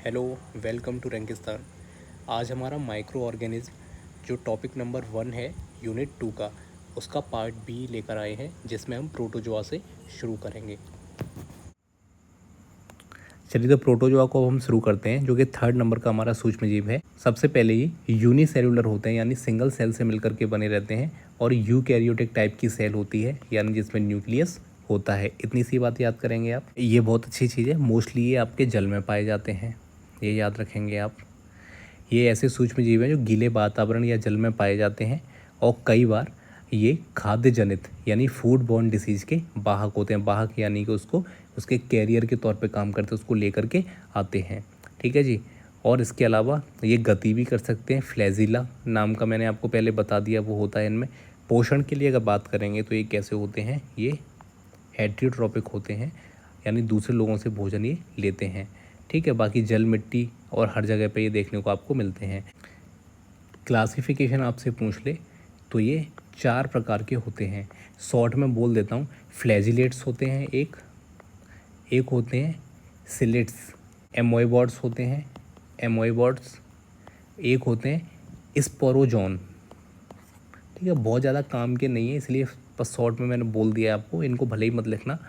Hello, welcome to रेंगिस्तान। आज हमारा micro organism जो टॉपिक नंबर 1 है यूनिट 2 का, उसका पार्ट बी लेकर आए हैं, जिसमें हम प्रोटोजोआ से शुरू करेंगे। चलिए तो प्रोटोजोआ को हम शुरू करते हैं, जो कि 3rd नंबर का हमारा सूक्ष्मजीव है। सबसे पहले ये यूनिसेलुलर होते हैं, यानी सिंगल सेल से मिलकर के बने रहते हैं, और यूकैरियोटिक टाइप की सेल होती है, यानी जिसमें न्यूक्लियस होता है। इतनी सी बात याद करेंगे आप। ये बहुत अच्छी चीज़ है। मोस्टली ये आपके जल में पाए जाते हैं, ये याद रखेंगे आप। ये ऐसे सूक्ष्मजीव हैं जो गीले वातावरण या जल में पाए जाते हैं, और कई बार ये खाद्य जनित यानी फूड बॉर्न डिसीज के वाहक होते हैं। वाहक यानी कि उसको उसके कैरियर के तौर पे काम करते हैं, उसको लेकर के आते हैं। ठीक है जी। और इसके अलावा ये गति भी कर सकते हैं। फ्लैजिला नाम का मैंने आपको पहले बता दिया, वो होता है इनमें। पोषण के लिए अगर बात करेंगे तो ये कैसे होते हैं, ये हेट्रियोट्रॉपिक होते हैं, यानी दूसरे लोगों से भोजन ये लेते हैं। ठीक है। बाकी जल, मिट्टी और हर जगह पे ये देखने को आपको मिलते हैं। क्लासिफिकेशन आपसे पूछ ले तो ये 4 प्रकार के होते हैं। शॉर्ट में बोल देता हूँ। फ्लैजिलेट्स होते हैं, एक एक होते हैं सिलेट्स। एमोएबॉड्स होते हैं, एमोएबॉड्स। एक होते हैं स्पोरोजोन। ठीक है। बहुत ज़्यादा काम के नहीं है, इसलिए बस शॉर्ट में मैंने बोल दिया आपको। इनको भले ही मत लिखना,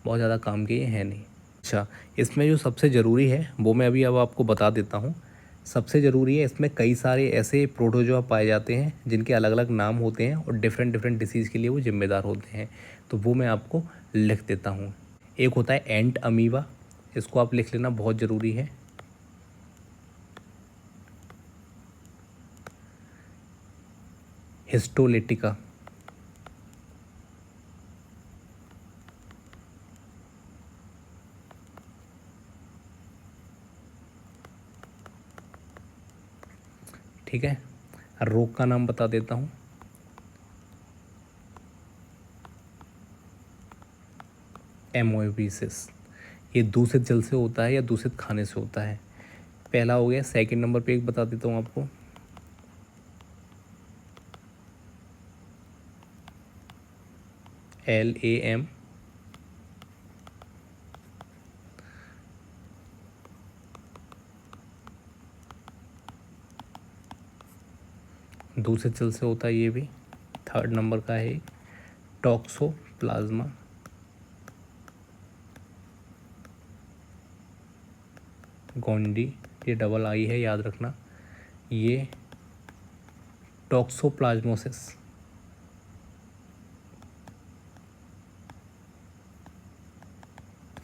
बहुत ज़्यादा काम के ये हैं नहीं। अच्छा, इसमें जो सबसे ज़रूरी है वो मैं अभी अब आपको बता देता हूँ। सबसे ज़रूरी है, इसमें कई सारे ऐसे प्रोटोजोआ पाए जाते हैं जिनके अलग अलग नाम होते हैं और डिफरेंट डिफरेंट डिसीज़ के लिए वो जिम्मेदार होते हैं। तो वो मैं आपको लिख देता हूँ। एक होता है एंट अमीबा, इसको आप लिख लेना, बहुत ज़रूरी है। हिस्टोलेटिका, ठीक है। रोग का नाम बता देता हूँ। एमोएबिसिस। ये दूषित जल से होता है या दूषित खाने से होता है। पहला हो गया। सेकंड नंबर पे एक बता देता हूँ आपको, LAM। दूसरे जल से होता है ये भी। 3rd नंबर का है टॉक्सोप्लाज्मा। गोंडी, ये डबल आई है, याद रखना। ये टॉक्सोप्लाज्मोसिस।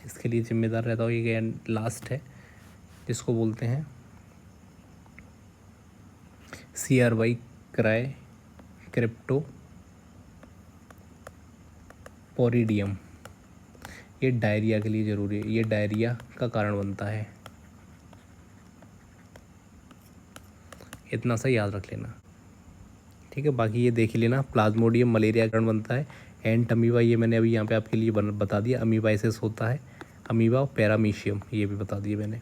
इसके लिए जिम्मेदार रहता हो ये लास्ट है, जिसको बोलते हैं CRY क्राई क्रिप्टो पोरिडियम। ये डायरिया के लिए ज़रूरी है, ये डायरिया का कारण बनता है। इतना सा याद रख लेना। ठीक है। बाकी ये देख ही लेना। प्लाज्मोडियम मलेरिया का कारण बनता है। एंट अमीबा ये मैंने अभी यहाँ पे आपके लिए बता दिया। अमीबाइसिस होता है। अमीबा और पैरामीशियम ये भी बता दिए मैंने।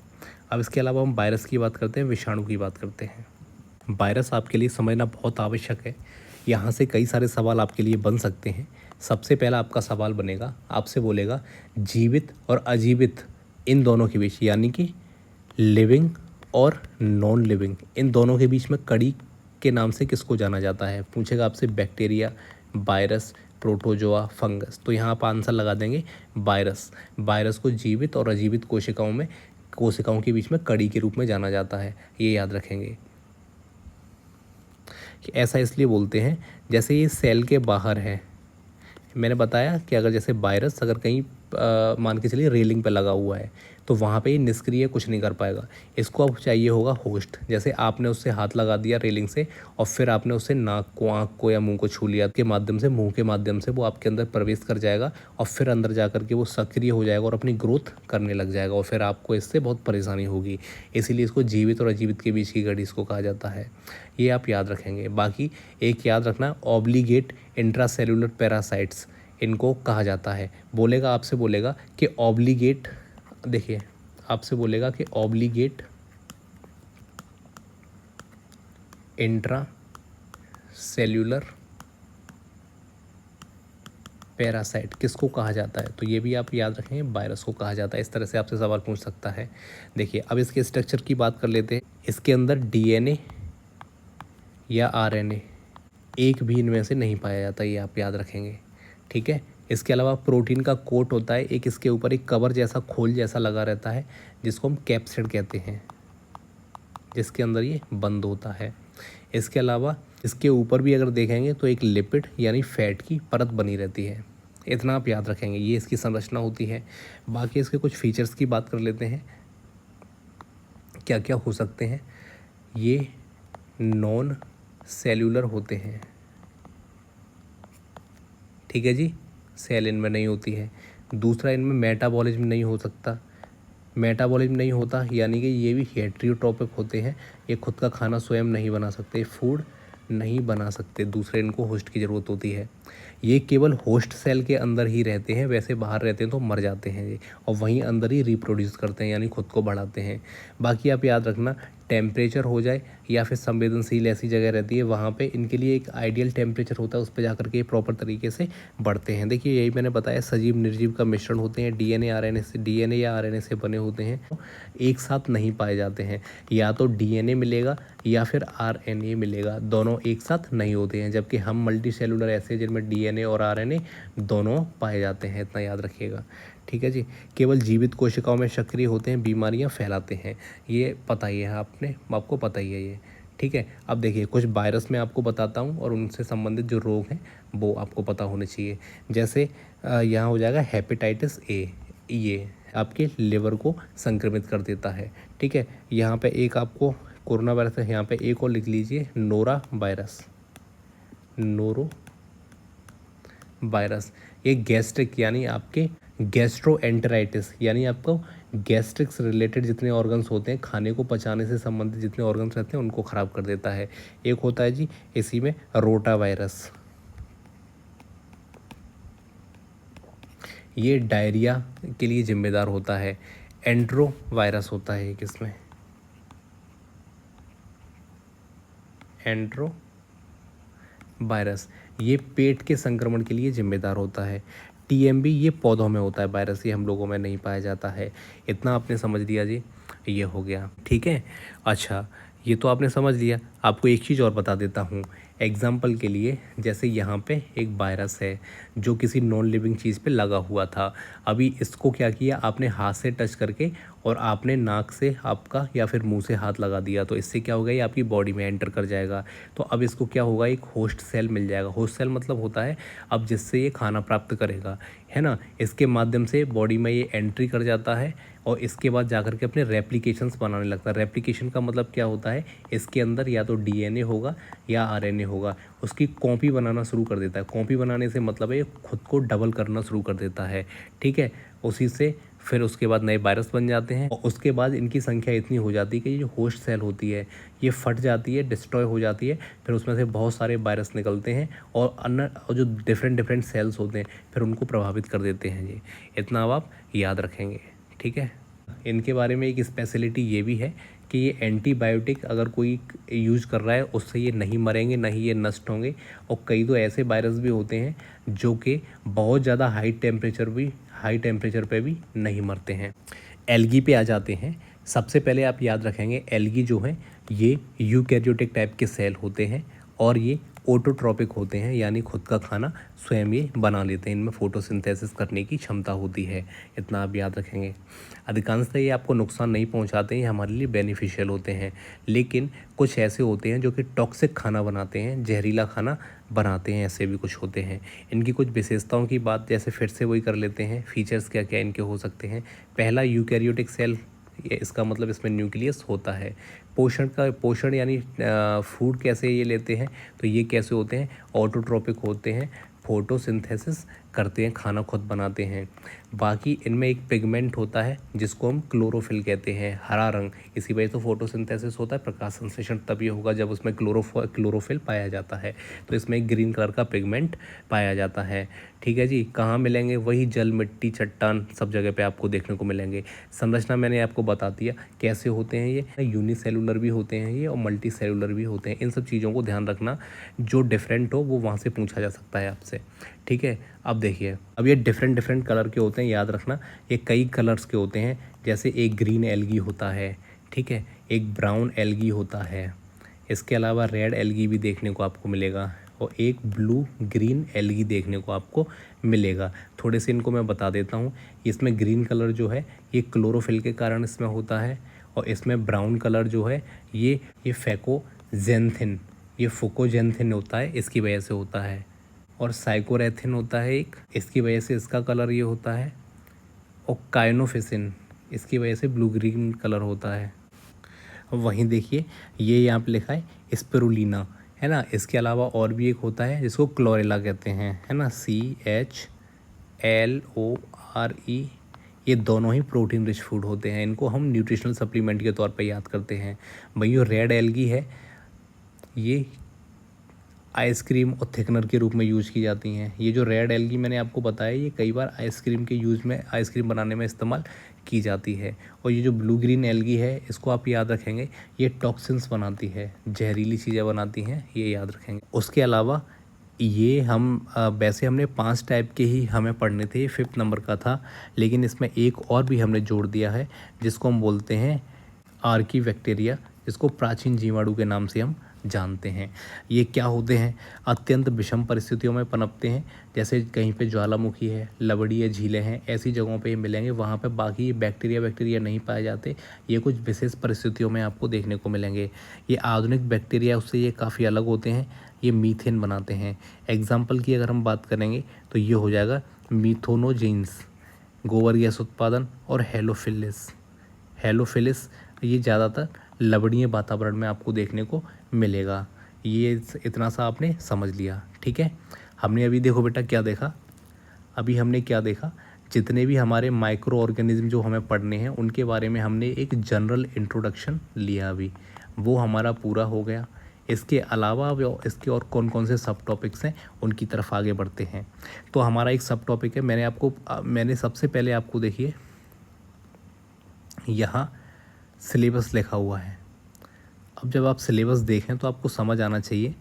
अब इसके अलावा हम वायरस की बात करते हैं, विषाणु की बात करते हैं। वायरस आपके लिए समझना बहुत आवश्यक है। यहाँ से कई सारे सवाल आपके लिए बन सकते हैं। सबसे पहला आपका सवाल बनेगा, आपसे बोलेगा जीवित और अजीवित इन दोनों के बीच, यानी कि लिविंग और नॉन लिविंग, इन दोनों के बीच में कड़ी के नाम से किसको जाना जाता है। पूछेगा आपसे बैक्टीरिया, वायरस, प्रोटोजोआ, फंगस। तो यहाँ आप आंसर लगा देंगे वायरस। वायरस को जीवित और अजीवित कोशिकाओं के बीच में कड़ी के रूप में जाना जाता है, ये याद रखेंगे। कि ऐसा इसलिए बोलते हैं जैसे ये सेल के बाहर है। मैंने बताया कि अगर जैसे वायरस अगर कहीं मान के चलिए रेलिंग पे लगा हुआ है, तो वहाँ पे ये निष्क्रिय कुछ नहीं कर पाएगा। इसको अब चाहिए होगा होस्ट। जैसे आपने उससे हाथ लगा दिया रेलिंग से, और फिर आपने उससे नाक को, आँख को या मुंह को छू लिया, के माध्यम से, मुंह के माध्यम से वो आपके अंदर प्रवेश कर जाएगा, और फिर अंदर जा कर के वो सक्रिय हो जाएगा और अपनी ग्रोथ करने लग जाएगा, और फिर आपको इससे बहुत परेशानी होगी। इसीलिए इसको जीवित और अजीवित के बीच की घड़ी इसको कहा जाता है। ये आप याद रखेंगे। बाकी एक याद रखना, ऑब्लिगेट इंट्रासेल्युलर पैरासाइट्स इनको कहा जाता है। बोलेगा, आपसे बोलेगा कि ऑब्लिगेट, देखिए आपसे बोलेगा कि ऑब्लिगेट इंट्रा सेल्यूलर पैरासाइट किसको कहा जाता है, तो ये भी आप याद रखेंगे, वायरस को कहा जाता है। इस तरह से आपसे सवाल पूछ सकता है। देखिए अब इसके स्ट्रक्चर की बात कर लेते हैं। इसके अंदर डीएनए या आरएनए एक भी इनमें से नहीं पाया जाता, ये आप याद रखेंगे, ठीक है। इसके अलावा प्रोटीन का कोट होता है, एक इसके ऊपर एक कवर जैसा खोल जैसा लगा रहता है जिसको हम कैप्सिड कहते हैं, जिसके अंदर ये बंद होता है। इसके अलावा इसके ऊपर भी अगर देखेंगे तो एक लिपिड यानी फैट की परत बनी रहती है। इतना आप याद रखेंगे, ये इसकी संरचना होती है। बाकी इसके कुछ फीचर्स की बात कर लेते हैं, क्या क्या हो सकते हैं। ये नॉन सेल्यूलर होते हैं, ठीक है जी, सेल इनमें नहीं होती है। दूसरा, इनमें मेटाबॉलिज्म नहीं हो सकता। मेटाबॉलिज्म नहीं होता यानी कि ये भी हेट्रियोट्रोपिक होते हैं, ये खुद का खाना स्वयं नहीं बना सकते, फूड नहीं बना सकते, दूसरे इनको होस्ट की ज़रूरत होती है। ये केवल होस्ट सेल के अंदर ही रहते हैं, वैसे बाहर रहते हैं तो मर जाते हैं ये, और वहीं अंदर ही रिप्रोड्यूस करते हैं यानी खुद को बढ़ाते हैं। बाकी आप याद रखना, टेम्परेचर हो जाए या फिर संवेदनशील ऐसी जगह रहती है वहाँ पे इनके लिए एक आइडियल टेम्परेचर होता है, उस पर जाकर के प्रॉपर तरीके से बढ़ते हैं। देखिए यही मैंने बताया, सजीव निर्जीव का मिश्रण होते हैं, डीएनए या आरएनए से बने होते हैं, एक साथ नहीं पाए जाते हैं। या तो डीएनए मिलेगा या फिर आरएनए मिलेगा, दोनों एक साथ नहीं होते हैं। जबकि हम मल्टी सेलुलर ऐसे जिनमें डीएनए और आरएनए दोनों पाए जाते हैं, इतना याद रखिएगा, ठीक है जी। केवल जीवित कोशिकाओं में सक्रिय होते हैं, बीमारियां फैलाते हैं, ये पता ही है आपको पता ही है ये, ठीक है। अब देखिए कुछ वायरस मैं आपको बताता हूँ और उनसे संबंधित जो रोग हैं वो आपको पता होने चाहिए। जैसे यहाँ हो जाएगा हेपेटाइटिस ए, ये आपके लिवर को संक्रमित कर देता है, ठीक है। यहाँ पे एक आपको कोरोना वायरस है, यहाँ पे एक और लिख लीजिए, नोरा वायरस, नोरो वायरस। ये गैस्ट्रिक यानी आपके गैस्ट्रोएंटेराइटिस यानी आपको गैस्ट्रिक से रिलेटेड जितने ऑर्गन्स होते हैं, खाने को पचाने से संबंधित जितने ऑर्गन्स रहते हैं उनको ख़राब कर देता है। एक होता है जी इसी में रोटा वायरस, ये डायरिया के लिए जिम्मेदार होता है। एंट्रो वायरस होता है एक इसमें, एंट्रो वायरस, ये पेट के संक्रमण के लिए जिम्मेदार होता है। टीएमबी ये पौधों में होता है वायरस, ये हम लोगों में नहीं पाया जाता है। इतना आपने समझ लिया जी, ये हो गया, ठीक है। अच्छा ये तो आपने समझ लिया, आपको एक चीज़ और बता देता हूँ एग्जाम्पल के लिए। जैसे यहाँ पे एक वायरस है जो किसी नॉन लिविंग चीज़ पे लगा हुआ था, अभी इसको क्या किया आपने, हाथ से टच करके और आपने नाक से आपका या फिर मुंह से हाथ लगा दिया, तो इससे क्या होगा, ये आपकी बॉडी में एंटर कर जाएगा। तो अब इसको क्या होगा, एक होस्ट सेल मिल जाएगा। होस्ट सेल मतलब होता है अब जिससे ये खाना प्राप्त करेगा, है ना, इसके माध्यम से बॉडी में ये एंट्री कर जाता है और इसके बाद जाकर के अपने रेप्लिकेशंस बनाने लगता है। रेप्लिकेशन का मतलब क्या होता है, इसके अंदर या तो डीएनए होगा या आरएनए होगा, उसकी कॉपी बनाना शुरू कर देता है। कॉपी बनाने से मतलब है खुद को डबल करना शुरू कर देता है, ठीक है। उसी से फिर उसके बाद नए वायरस बन जाते हैं और उसके बाद इनकी संख्या इतनी हो जाती है कि ये जो होस्ट सेल होती है ये फट जाती है, डिस्ट्रॉय हो जाती है, फिर उसमें से बहुत सारे वायरस निकलते हैं और अन्य जो डिफरेंट सेल्स होते हैं फिर उनको प्रभावित कर देते हैं जी। इतना अब आप याद रखेंगे, ठीक है। इनके बारे में एक स्पेशलिटी ये भी है कि ये एंटीबायोटिक अगर कोई यूज़ कर रहा है उससे ये नहीं मरेंगे, ना ही ये नष्ट होंगे। और कई तो ऐसे वायरस भी होते हैं जो कि बहुत ज़्यादा हाई टेम्परेचर पे भी नहीं मरते हैं। एल्गी पे आ जाते हैं। सबसे पहले आप याद रखेंगे एल्गी जो है ये यूकैरियोटिक टाइप के सेल होते हैं और ये ऑटोट्रॉपिक होते हैं यानी खुद का खाना स्वयं ये बना लेते हैं, इनमें फोटोसिंथेसिस करने की क्षमता होती है, इतना आप याद रखेंगे। अधिकांशतः ये आपको नुकसान नहीं पहुंचाते हैं, ये हमारे लिए बेनिफिशियल होते हैं। लेकिन कुछ ऐसे होते हैं जो कि टॉक्सिक खाना बनाते हैं, जहरीला खाना बनाते हैं, ऐसे भी कुछ होते हैं। इनकी कुछ विशेषताओं की बात जैसे फिर से वही कर लेते हैं, फीचर्स क्या क्या इनके हो सकते हैं। पहला, यूकैरियोटिक सेल, ये इसका मतलब इसमें न्यूक्लियस होता है। पोषण यानी फूड कैसे ये लेते हैं, तो ये कैसे होते हैं, ऑटोट्रोपिक होते हैं, फोटोसिंथेसिस करते हैं, खाना खुद बनाते हैं। बाकी इनमें एक पिगमेंट होता है जिसको हम क्लोरोफिल कहते हैं, हरा रंग, इसी वजह से फोटोसिंथेसिस होता है, प्रकाश संश्लेषण तभी होगा जब उसमें क्लोरोफिल पाया जाता है, तो इसमें एक ग्रीन कलर का पिगमेंट पाया जाता है, ठीक है जी। कहाँ मिलेंगे, वही जल, मिट्टी, चट्टान, सब जगह पे आपको देखने को मिलेंगे। संरचना मैंने आपको बता दिया कैसे होते हैं, ये यूनिसेलुलर भी होते हैं ये और मल्टी सेलुलर भी होते हैं। इन सब चीज़ों को ध्यान रखना, जो डिफरेंट हो वो वहाँ से पूछा जा सकता है आपसे, ठीक है। अब देखिए, अब ये डिफरेंट डिफरेंट कलर के होते हैं, याद रखना ये कई कलर्स के होते हैं। जैसे एक ग्रीन एल्गी होता है, ठीक है, एक ब्राउन एल्गी होता है, इसके अलावा रेड एल्गी भी देखने को आपको मिलेगा और एक ब्लू ग्रीन एल्गी देखने को आपको मिलेगा। थोड़े से इनको मैं बता देता हूँ। इसमें ग्रीन कलर जो है ये क्लोरोफिल के कारण इसमें होता है, और इसमें ब्राउन कलर जो है ये फैकोजेंथिन, ये फुकोजेंथिन होता है, इसकी वजह से होता है। और साइकोरेथिन होता है एक, इसकी वजह से इसका कलर ये होता है। और काइनोफिसिन, इसकी वजह से ब्लू ग्रीन कलर होता है। वहीं देखिए ये यहाँ पे लिखा है स्पिरुलिना, है ना। इसके अलावा और भी एक होता है जिसको क्लोरेला कहते हैं, है ना, CHLORE। ये दोनों ही प्रोटीन रिच फूड होते हैं, इनको हम न्यूट्रिशनल सप्लीमेंट के तौर पे याद करते हैं। भाई जो रेड एल्गी है ये आइसक्रीम और थिकनर के रूप में यूज की जाती हैं। ये जो रेड एल्गी मैंने आपको बताया ये कई बार आइसक्रीम के यूज़ में, आइसक्रीम बनाने में इस्तेमाल की जाती है। और ये जो ब्लू ग्रीन एल्गी है इसको आप याद रखेंगे, ये टॉक्सिन्स बनाती है, जहरीली चीज़ें बनाती हैं, ये याद रखेंगे। उसके अलावा ये हम वैसे हमने 5 टाइप के ही हमें पढ़ने थे, 5th नंबर का था, लेकिन इसमें एक और भी हमने जोड़ दिया है जिसको हम बोलते हैं आर्की बैक्टीरिया, जिसको प्राचीन जीवाणु के नाम से हम जानते हैं। ये क्या होते हैं, अत्यंत विषम परिस्थितियों में पनपते हैं। जैसे कहीं पे ज्वालामुखी है, लवड़ी है, झीलें हैं, ऐसी जगहों पे ये मिलेंगे, वहाँ पे बाकी बैक्टीरिया नहीं पाए जाते। ये कुछ विशेष परिस्थितियों में आपको देखने को मिलेंगे। ये आधुनिक बैक्टीरिया उससे ये काफ़ी अलग होते हैं, ये मीथेन बनाते हैं। एग्जाम्पल की अगर हम बात करेंगे तो ये हो जाएगा मीथोनोजेंस, गोबर गैस उत्पादन, और हेलोफिलिस ये ज़्यादातर लवणीय वातावरण में आपको देखने को मिलेगा। ये इतना सा आपने समझ लिया, ठीक है। हमने अभी देखो बेटा क्या देखा, अभी हमने क्या देखा, जितने भी हमारे माइक्रो ऑर्गेनिज्म जो हमें पढ़ने हैं उनके बारे में हमने एक जनरल इंट्रोडक्शन लिया, अभी वो हमारा पूरा हो गया। इसके अलावा इसके और कौन कौन से सब टॉपिक्स हैं उनकी तरफ आगे बढ़ते हैं। तो हमारा एक सब टॉपिक है, मैंने सबसे पहले आपको देखिए यहाँ सिलेबस लिखा हुआ है। अब जब आप सिलेबस देखें तो आपको समझ आना चाहिए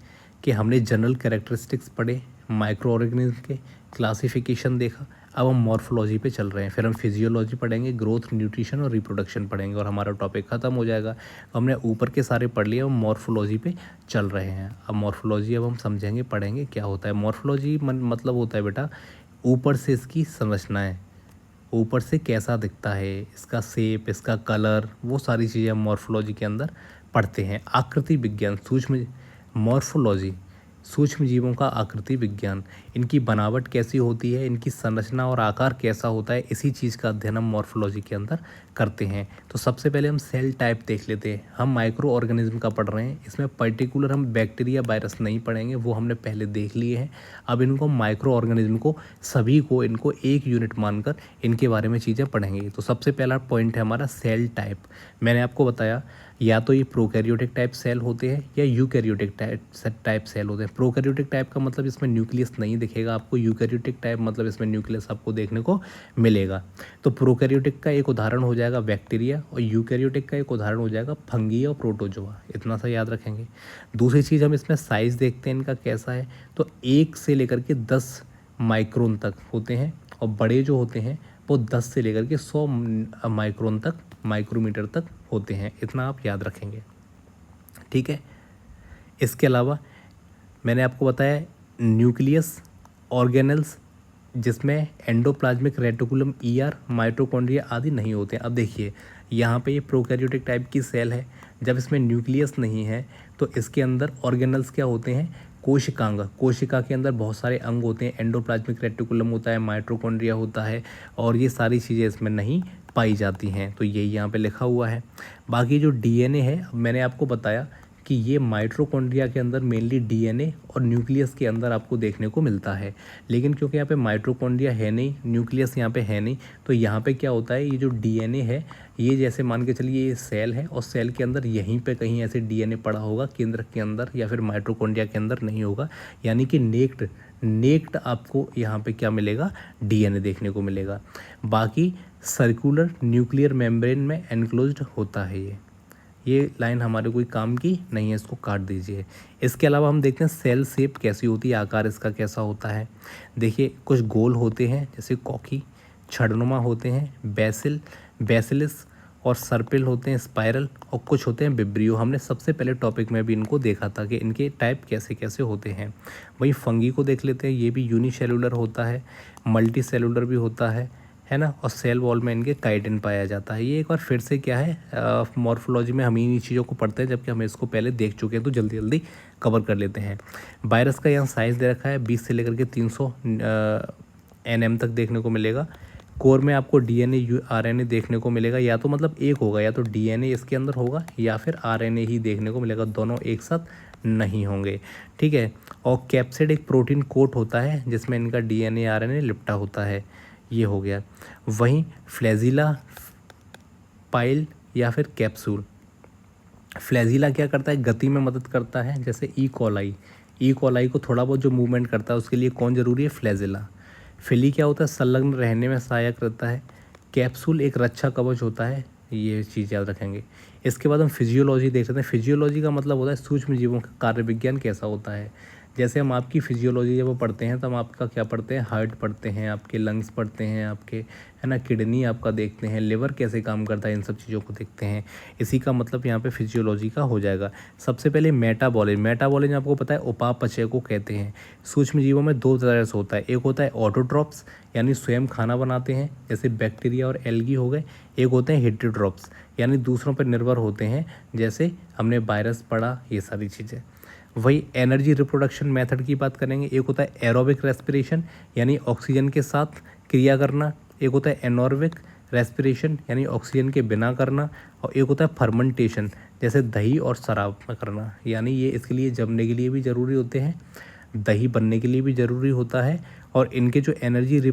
कि हमने जनरल कैरेक्टरिस्टिक्स पढ़े, माइक्रो ऑर्गेनिज्म के क्लासिफिकेशन देखा, अब हम मॉर्फोलॉजी पे चल रहे हैं, फिर हम फिजियोलॉजी पढ़ेंगे, ग्रोथ, न्यूट्रिशन और रिप्रोडक्शन पढ़ेंगे और हमारा टॉपिक ख़त्म हो जाएगा। तो हमने ऊपर के सारे पढ़ लिए, हम मॉर्फोलॉजी पे चल रहे हैं। अब मॉर्फोलॉजी अब हम समझेंगे, पढ़ेंगे क्या होता है। मॉर्फोलॉजी मतलब होता है बेटा ऊपर से इसकी संरचनाएँ, ऊपर से कैसा दिखता है, इसका शेप, इसका कलर, वो सारी चीज़ें हम मॉर्फोलॉजी के अंदर पढ़ते हैं। आकृति विज्ञान, मॉर्फोलॉजी, सूक्ष्म जीवों का आकृति विज्ञान, इनकी बनावट कैसी होती है, इनकी संरचना और आकार कैसा होता है, इसी चीज़ का अध्ययन हम मॉर्फोलॉजी के अंदर करते हैं। तो सबसे पहले हम सेल टाइप देख लेते हैं। हम माइक्रो ऑर्गेनिज्म का पढ़ रहे हैं, इसमें पर्टिकुलर हम बैक्टीरिया वायरस नहीं पढ़ेंगे, वो हमने पहले देख लिए हैं। अब इनको माइक्रो ऑर्गेनिज्म को सभी को इनको एक यूनिट मानकर इनके बारे में चीज़ें पढ़ेंगे। तो सबसे पहला पॉइंट है हमारा सेल टाइप। मैंने आपको बताया या तो ये प्रोकैरियोटिक टाइप सेल होते हैं या यूकैरियोटिक टाइप सेल होते हैं। प्रोकैरियोटिक टाइप का मतलब इसमें न्यूक्लियस नहीं दिखेगा आपको, यूकैरियोटिक टाइप मतलब इसमें न्यूक्लियस आपको देखने को मिलेगा। तो प्रोकैरियोटिक का एक उदाहरण हो जाएगा बैक्टीरिया, और यूकैरियोटिक का एक उदाहरण हो जाएगा फंगी और प्रोटोजोआ। इतना सा याद रखेंगे। दूसरी चीज़ हम इसमें साइज़ देखते हैं इनका कैसा है, तो 1 से लेकर के 10 माइक्रोन तक होते हैं, और बड़े जो होते हैं वो 10 से लेकर के 100 माइक्रोन तक, माइक्रोमीटर तक होते हैं। इतना आप याद रखेंगे, ठीक है। इसके अलावा मैंने आपको बताया न्यूक्लियस, ऑर्गेनेल्स, जिसमें एंडोप्लाज्मिक रेटिकुलम, ER, माइटोकॉन्ड्रिया आदि नहीं होते। अब देखिए यहाँ पे ये प्रोकैरियोटिक टाइप की सेल है, जब इसमें न्यूक्लियस नहीं है तो इसके अंदर ऑर्गेनल्स क्या होते हैं, कोशिकांग, कोशिका के अंदर बहुत सारे अंग होते हैं, एंडोप्लाज्मिक रेटिकुलम होता है, माइटोकॉन्ड्रिया होता है, और ये सारी चीज़ें इसमें नहीं पाई जाती हैं। तो यही यहाँ पे लिखा हुआ है। बाकी जो DNA है, मैंने आपको बताया कि ये माइटोकॉन्ड्रिया के अंदर मेनली DNA और न्यूक्लियस के अंदर आपको देखने को मिलता है। लेकिन क्योंकि यहाँ पे माइटोकॉन्ड्रिया है नहीं, न्यूक्लियस यहाँ पे है नहीं, तो यहाँ पे क्या होता है, ये जो DNA है, ये जैसे मान के चलिए ये सेल है, और सेल के अंदर यहीं पे कहीं ऐसे DNA पड़ा होगा केंद्र के अंदर, या फिर माइटोकॉन्ड्रिया के अंदर नहीं होगा। यानी कि नेक्ड आपको यहाँ पे क्या मिलेगा, DNA देखने को मिलेगा। बाकी सर्कुलर न्यूक्लियर मेम्ब्रेन में एनक्लोज्ड होता है ये। ये लाइन हमारे कोई काम की नहीं है, इसको काट दीजिए। इसके अलावा हम देखते हैं सेल शेप कैसी होती है, आकार इसका कैसा होता है। देखिए कुछ गोल होते हैं जैसे कॉकी, छड़नुमा होते हैं बेसिलिस, और सर्पिल होते हैं स्पाइरल, और कुछ होते हैं विब्रियो। हमने सबसे पहले टॉपिक में भी इनको देखा था कि इनके टाइप कैसे कैसे होते हैं। वहीं फंगी को देख लेते हैं, ये भी यूनिसेलुलर होता है, मल्टी सेलुलर भी होता है ना, और सेल वॉल में इनके काइटिन पाया जाता है। ये एक बार फिर से क्या है, मॉर्फोलॉजी में हम इन्हीं चीज़ों को पढ़ते हैं, जबकि हम इसको पहले देख चुके हैं, तो जल्दी जल्दी कवर कर लेते हैं। वायरस का यहाँ साइज़ दे रखा है 20 से लेकर के 300 nm तक देखने को मिलेगा। कोर में आपको डीएनए आरएनए देखने को मिलेगा, या तो मतलब एक होगा, या तो डीएनए इसके अंदर होगा या फिर आरएनए ही देखने को मिलेगा, दोनों एक साथ नहीं होंगे। ठीक है, और कैप्सिड एक प्रोटीन कोट होता है जिसमें इनका डीएनए आरएनए लिपटा होता है। ये हो गया। वहीं फ्लैजिला, पाइल या फिर कैप्सूल। फ्लैजिला क्या करता है, गति में मदद करता है, जैसे ई कोलाई को थोड़ा बहुत जो मूवमेंट करता है उसके लिए कौन ज़रूरी है, फ्लैजिला। फिली क्या होता है, संलग्न रहने में सहायक रहता है। कैप्सूल एक रक्षा कवच होता है, ये चीज़ याद रखेंगे। इसके बाद हम फिजियोलॉजी देख सकते हैं। फिजियोलॉजी का मतलब होता है सूक्ष्म जीवों का कार्य विज्ञान कैसा होता है। जैसे हम आपकी फिजियोलॉजी जब पढ़ते हैं तो हम आपका क्या पढ़ते हैं, हार्ट पढ़ते हैं, आपके लंग्स पढ़ते हैं, आपके है ना किडनी आपका देखते हैं, लिवर कैसे काम करता है, इन सब चीज़ों को देखते हैं। इसी का मतलब यहाँ पे फिजियोलॉजी का हो जाएगा। सबसे पहले मेटाबॉलिज्म आपको पता है उपापचय को कहते हैं। सूक्ष्म जीवों में दो तरह से होता है, एक होता है ऑटोट्रॉप्स यानी स्वयं खाना बनाते हैं, जैसे बैक्टीरिया और एल्गी हो गए। एक होते हैं हेटेरोट्रॉप्स यानी दूसरों पर निर्भर होते हैं, जैसे हमने वायरस पढ़ा, ये सारी चीज़ें। वही एनर्जी रिप्रोडक्शन मेथड की बात करेंगे। एक होता है एरोबिक रेस्पिरेशन यानी ऑक्सीजन के साथ क्रिया करना, एक होता है एनोरबिक रेस्पिरेशन यानी ऑक्सीजन के बिना करना, और एक होता है फर्मेंटेशन जैसे दही और शराब में करना। यानी ये इसके लिए जमने के लिए भी ज़रूरी होते हैं, दही बनने के लिए भी ज़रूरी होता है, और इनके जो एनर्जी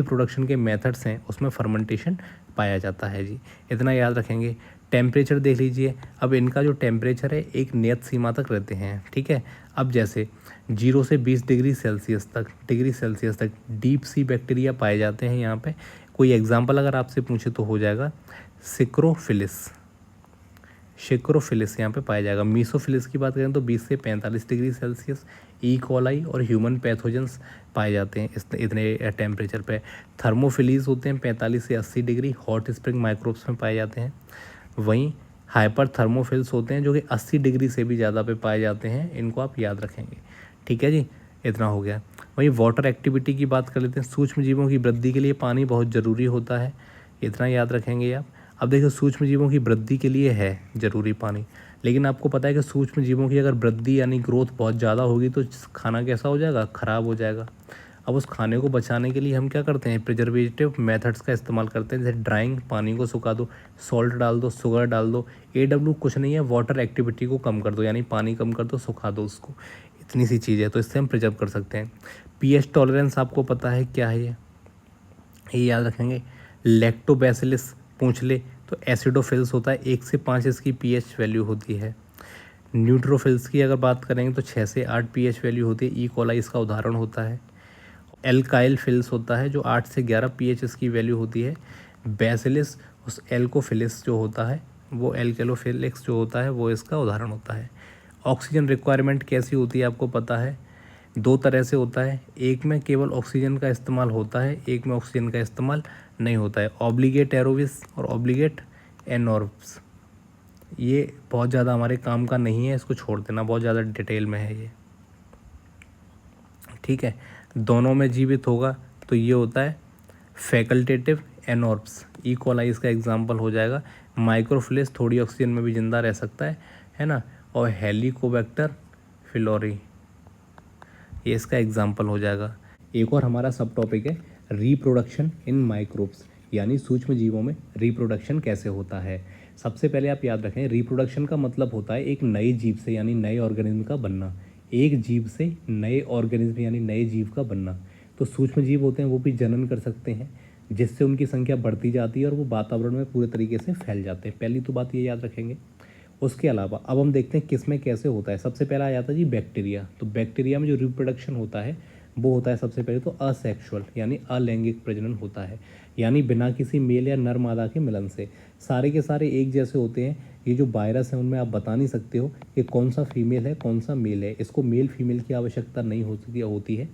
प्रोडक्शन के मेथड्स हैं उसमें फर्मेंटेशन पाया जाता है जी। इतना याद रखेंगे। टेम्परेचर देख लीजिए। अब इनका जो टेम्परेचर है एक नियत सीमा तक रहते हैं, ठीक है। अब जैसे 0 से 20 डिग्री सेल्सियस तक डीप सी बैक्टीरिया पाए जाते हैं यहाँ पे। कोई एग्जांपल अगर आपसे पूछे तो हो जाएगा शिक्रोफिलिस यहाँ पे पाया जाएगा। मीसोफिलिस की बात करें तो 20 से 45 डिग्री सेल्सियस। ई कोलाई और ह्यूमन पैथोजेंस पाए जाते हैं इतने टेम्परेचर पे। थर्मोफिलीज होते हैं 45 से 80 डिग्री, हॉट स्प्रिंग माइक्रोब्स में पाए जाते हैं। वहीं हाइपर थर्मोफिल्स होते हैं जो कि 80 डिग्री से भी ज़्यादा पे पाए जाते हैं, इनको आप याद रखेंगे। ठीक है जी, इतना हो गया। वहीं वाटर एक्टिविटी की बात कर लेते हैं। सूक्ष्म जीवों की वृद्धि के लिए पानी बहुत ज़रूरी होता है, इतना याद रखेंगे आप। अब देखिए सूक्ष्म जीवों की वृद्धि के लिए है ज़रूरी पानी, लेकिन आपको पता है कि सूक्ष्म जीवों की अगर वृद्धि यानी ग्रोथ बहुत ज़्यादा होगी तो खाना कैसा हो जाएगा, ख़राब हो जाएगा। अब उस खाने को बचाने के लिए हम क्या करते हैं, प्रिजर्वेटिव मेथड्स का इस्तेमाल करते हैं, जैसे ड्राइंग, पानी को सुखा दो, सॉल्ट डाल दो, शुगर डाल दो। AW कुछ नहीं है, वाटर एक्टिविटी को कम कर दो, यानी पानी कम कर दो, सुखा दो उसको। इतनी सी चीज़ है, तो इससे हम प्रिजर्व कर सकते हैं। pH टॉलरेंस आपको पता है क्या है, ये याद रखेंगे। लैक्टोबैसिलस पूछ ले तो एसिडोफिल्स होता है, 1 से 5 इसकी pH वैल्यू होती है। न्यूट्रोफिल्स की अगर बात करेंगे तो 6 से 8 pH वैल्यू होती है। ई कोलाई इसका उदाहरण होता है। एल्काइल फिल्स होता है जो 8 से 11 pH इसकी वैल्यू होती है। बैसिलिस उस एल्कोफिलिस जो होता है, वो एल्केलोफिलिक्स जो होता है वो इसका उदाहरण होता है। ऑक्सीजन रिक्वायरमेंट कैसी होती है आपको पता है, 2 तरह से होता है। एक में केवल ऑक्सीजन का इस्तेमाल होता है, एक में ऑक्सीजन का इस्तेमाल नहीं होता है। ऑब्लिगेट एरोबिस और ऑब्लिगेट एनोर्ब्स, ये बहुत ज़्यादा हमारे काम का नहीं है, इसको छोड़ देना, बहुत ज़्यादा डिटेल में है ये। ठीक है, दोनों में जीवित होगा तो ये होता है फैकल्टेटिव एनोर्ब्स। ई कोलाई इसका एग्जाम्पल हो जाएगा। माइक्रोफिलिस थोड़ी ऑक्सीजन में भी जिंदा रह सकता है ना। और हेलिकोबैक्टर फिलोरी, ये इसका एग्जाम्पल हो जाएगा। एक और हमारा सब टॉपिक है रिप्रोडक्शन इन माइक्रोब्स, यानी सूक्ष्म जीवों में रिप्रोडक्शन कैसे होता है। सबसे पहले आप याद रखें, रिप्रोडक्शन का मतलब होता है एक नए जीव से यानी नए ऑर्गेनिज्म का बनना। एक जीव से नए ऑर्गेनिज्म यानी नए जीव का बनना। तो सूक्ष्म जीव होते हैं वो भी जनन कर सकते हैं, जिससे उनकी संख्या बढ़ती जाती है और वो वातावरण में पूरे तरीके से फैल जाते हैं। पहली तो बात ये याद रखेंगे। उसके अलावा अब हम देखते हैं किस में कैसे होता है। सबसे पहला आ जाता है जी बैक्टीरिया। तो बैक्टीरिया में जो रिप्रोडक्शन होता है वो होता है सबसे पहले तो असेक्सुअल यानी अलैंगिक प्रजनन होता है, यानी बिना किसी मेल या नर मादा के मिलन से। सारे के सारे एक जैसे होते हैं। ये जो वायरस है उनमें आप बता नहीं सकते हो कि कौन सा फीमेल है कौन सा मेल है। इसको मेल फीमेल की आवश्यकता नहीं होती है।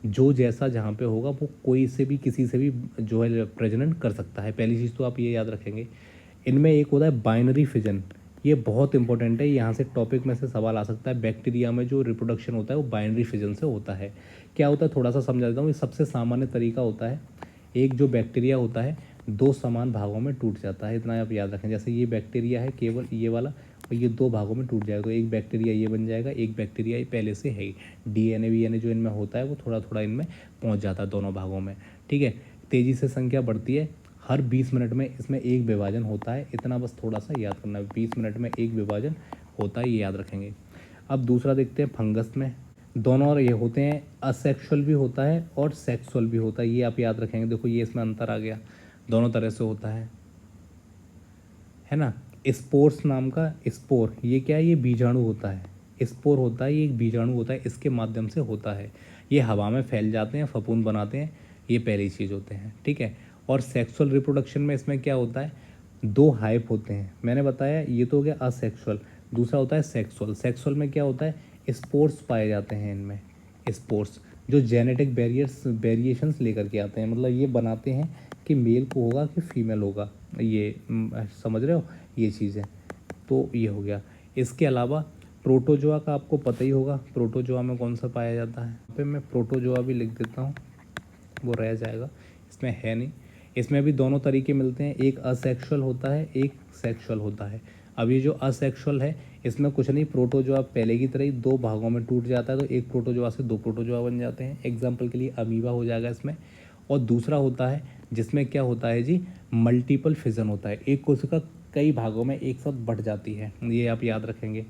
जो जैसा जहाँ पे होगा वो कोई से भी किसी से भी जो है प्रजनन कर सकता है। पहली चीज़ तो आप ये याद रखेंगे। इनमें एक होता है बाइनरी फिजन, ये बहुत इंपॉर्टेंट है, यहाँ से टॉपिक में से सवाल आ सकता है। बैक्टीरिया में जो रिप्रोडक्शन होता है वो बाइनरी फिजन से होता है। क्या होता है थोड़ा सा समझा देता हूँ। ये सबसे सामान्य तरीका होता है, एक जो बैक्टीरिया होता है दो समान भागों में टूट जाता है, इतना आप याद रखें। जैसे ये बैक्टीरिया है केवल ये वाला, और ये दो भागों में टूट जाएगा, तो एक बैक्टीरिया ये बन जाएगा, एक बैक्टीरिया ये पहले से है। डीएनए वीएनए जो इनमें होता है वो थोड़ा थोड़ा इनमें पहुँच जाता है दोनों भागों में। ठीक है, तेज़ी से संख्या बढ़ती है। हर 20 मिनट में इसमें एक विभाजन होता है, इतना बस थोड़ा सा याद करना है। 20 मिनट में एक विभाजन होता है, ये याद रखेंगे। अब दूसरा देखते हैं फंगस में। दोनों और ये होते हैं, असेक्सुअल भी होता है और सेक्सुअल भी होता है, ये आप याद रखेंगे। देखो ये इसमें अंतर आ गया, दोनों तरह से होता है ना। स्पोर्स नाम का स्पोर, ये क्या है, ये बीजाणु होता है। स्पोर होता है, ये एक बीजाणु होता है, इसके माध्यम से होता है। ये हवा में फैल जाते हैं, फफूंद बनाते हैं, ये पहली चीज़ होते हैं। ठीक है, और सेक्सुअल रिप्रोडक्शन में इसमें क्या होता है, दो हाइप होते हैं। मैंने बताया ये तो हो गया असेक्सुअल, दूसरा होता है सेक्सुअल। सेक्सुअल में क्या होता है, स्पोर्स पाए जाते हैं इनमें। स्पोर्स जो जेनेटिक वेरिएशंस लेकर के आते हैं, मतलब ये बनाते हैं कि मेल को होगा कि फीमेल होगा, ये समझ रहे हो ये चीज़ है। तो ये हो गया। इसके अलावा प्रोटोजोआ का आपको पता ही होगा, प्रोटोजोआ में कौन सा पाया जाता है। यहाँ पे मैं प्रोटोजोआ भी लिख देता हूँ, वो रह जाएगा, इसमें है नहीं। इसमें भी दोनों तरीके मिलते हैं, एक असेक्सुअल होता है एक सेक्सुअल होता है। अब ये जो असेक्सुअल है इसमें कुछ नहीं, प्रोटोजोआ पहले की तरह ही दो भागों में टूट जाता है, तो एक प्रोटोजोआ से दो प्रोटोजोआ बन जाते हैं। एग्जाम्पल के लिए अमीबा हो जाएगा इसमें। और दूसरा होता है जिसमें क्या होता है जी, मल्टीपल फिजन होता है, एक कोशिका कई भागों में एक साथ बढ़ जाती है, ये आप याद रखेंगे।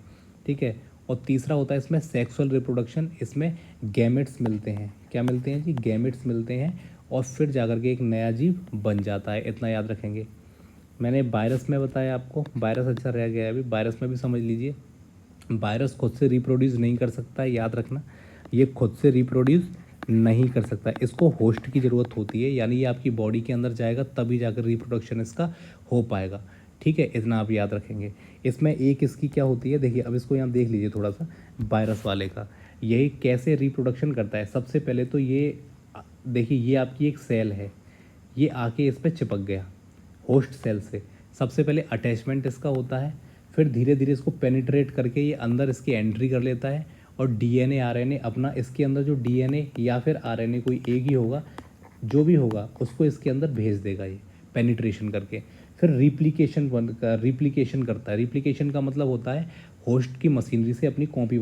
ठीक है, और तीसरा होता है इसमें सेक्सुअल रिप्रोडक्शन, इसमें गैमेट्स मिलते हैं। क्या मिलते हैं जी, गैमेट्स मिलते हैं, और फिर जाकर के एक नया जीव बन जाता है, इतना याद रखेंगे। मैंने वायरस में बताया आपको, वायरस अच्छा रह गया है अभी, वायरस में भी समझ लीजिए। वायरस खुद से रिप्रोड्यूस नहीं कर सकता है, याद रखना, ये खुद से रिप्रोड्यूस नहीं कर सकता, इसको होस्ट की ज़रूरत होती है, यानी ये आपकी बॉडी के अंदर जाएगा तभी जाकर रिप्रोडक्शन इसका हो पाएगा। ठीक है, इतना आप याद रखेंगे। इसमें एक इसकी क्या होती है, देखिए अब इसको यहाँ देख लीजिए थोड़ा सा, वायरस वाले का यही कैसे रिप्रोडक्शन करता है। सबसे पहले तो ये देखिए, ये आपकी एक सेल है, ये आके इस पर चिपक गया होस्ट सेल से। सबसे पहले अटैचमेंट इसका होता है, फिर धीरे धीरे इसको पेनिट्रेट करके ये अंदर इसकी एंट्री कर लेता है, और डीएनए आरएनए अपना इसके अंदर, जो डीएनए या फिर आरएनए कोई एक ही होगा, जो भी होगा उसको इसके अंदर भेज देगा ये पेनिट्रेशन करके। फिर रिप्लिकेशन करता है। रिप्लिकेशन का मतलब होता है होस्ट की मशीनरी से अपनी कॉपी